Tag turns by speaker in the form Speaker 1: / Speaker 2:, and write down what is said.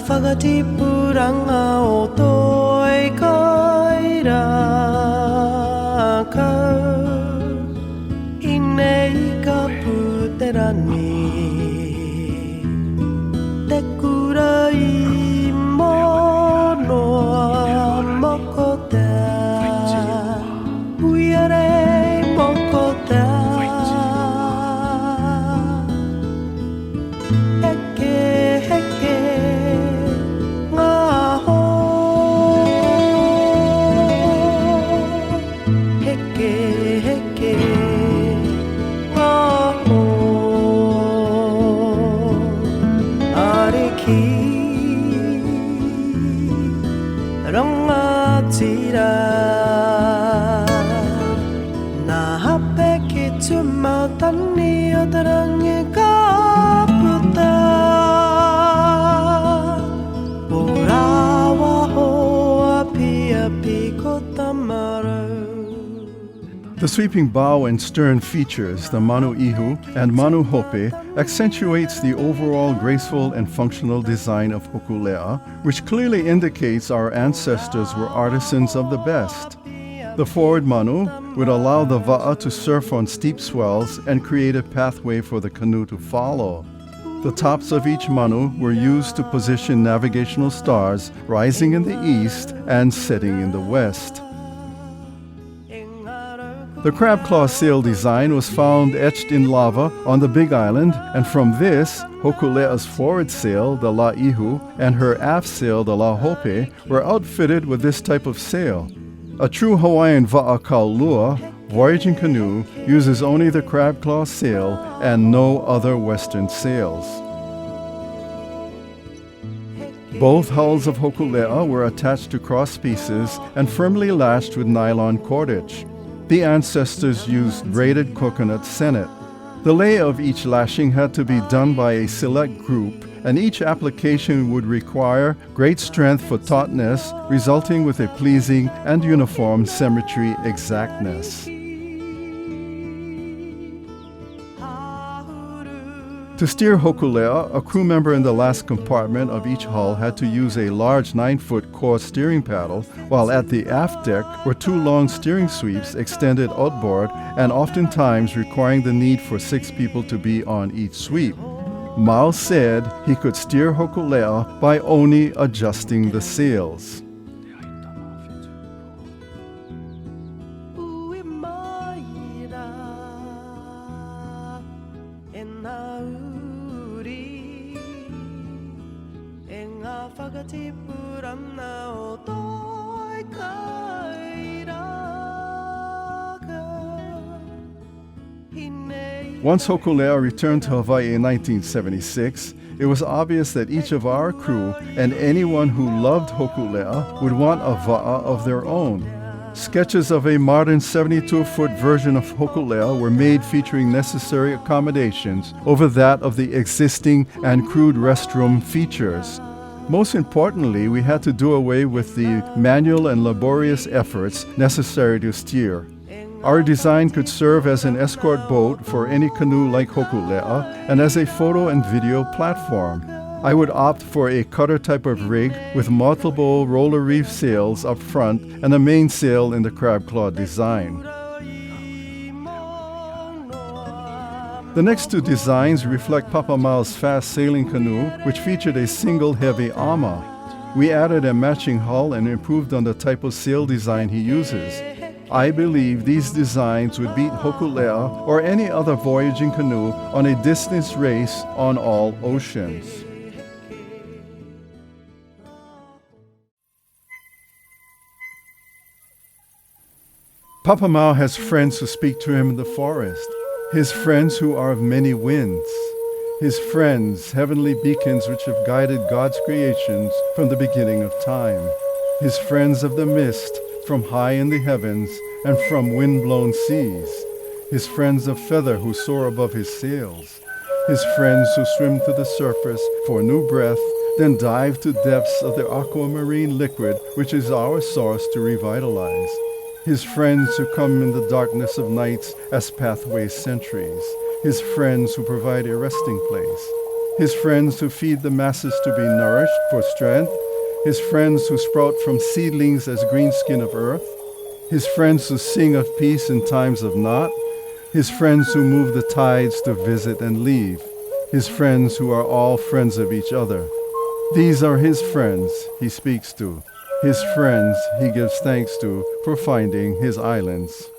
Speaker 1: whakatipuranga o toi kaira kau I nei ka puterani te kura I monoa mokota uiare mokota
Speaker 2: The sweeping bow and stern features, the manu ihu and manu hope, accentuates the overall graceful and functional design of Hokule'a, which clearly indicates our ancestors were artisans of the best. The forward manu would allow the va'a to surf on steep swells and create a pathway for the canoe to follow. The tops of each manu were used to position navigational stars rising in the east and setting in the west. The crab claw sail design was found etched in lava on the Big Island, and from this, Hokule'a's forward sail, the la'ihu, and her aft sail, the lahope, were outfitted with this type of sail. A true Hawaiian va'a kaulua, voyaging canoe, uses only the crab claw sail and no other western sails. Both hulls of Hokule'a were attached to cross pieces and firmly lashed with nylon cordage. The ancestors used braided coconut sennet. The lay of each lashing had to be done by a select group, and each application would require great strength for tautness, resulting with a pleasing and uniform symmetry exactness. To steer Hokule'a, a crew member in the last compartment of each hull had to use a large 9-foot core steering paddle, while at the aft deck were 2 long steering sweeps extended outboard and oftentimes requiring the need for 6 people to be on each sweep. Mao said he could steer Hokule'a by only adjusting the sails. Once Hokule'a returned to Hawaii in 1976, it was obvious that each of our crew and anyone who loved Hokule'a would want a va'a of their own. Sketches of a modern 72-foot version of Hokule'a were made featuring necessary accommodations over that of the existing and crude restroom features. Most importantly, we had to do away with the manual and laborious efforts necessary to steer. Our design could serve as an escort boat for any canoe like Hokule'a and as a photo and video platform. I would opt for a cutter type of rig with multiple roller reef sails up front and a main sail in the crab claw design. The next 2 designs reflect Papa Mao's fast sailing canoe, which featured a single heavy ama. We added a matching hull and improved on the type of sail design he uses. I believe these designs would beat Hokule'a or any other voyaging canoe on a distance race on all oceans. Papa Mao has friends who speak to him in the forest, his friends who are of many winds, his friends, heavenly beacons which have guided God's creations from the beginning of time, his friends of the mist, from high in the heavens and from wind-blown seas, his friends of feather who soar above his sails, his friends who swim to the surface for new breath, then dive to depths of the aquamarine liquid which is our source to revitalize, his friends who come in the darkness of nights as pathway sentries, his friends who provide a resting place, his friends who feed the masses to be nourished for strength, his friends who sprout from seedlings as green skin of earth, his friends who sing of peace in times of naught, his friends who move the tides to visit and leave, his friends who are all friends of each other. These are his friends he speaks to, his friends he gives thanks to for finding his islands.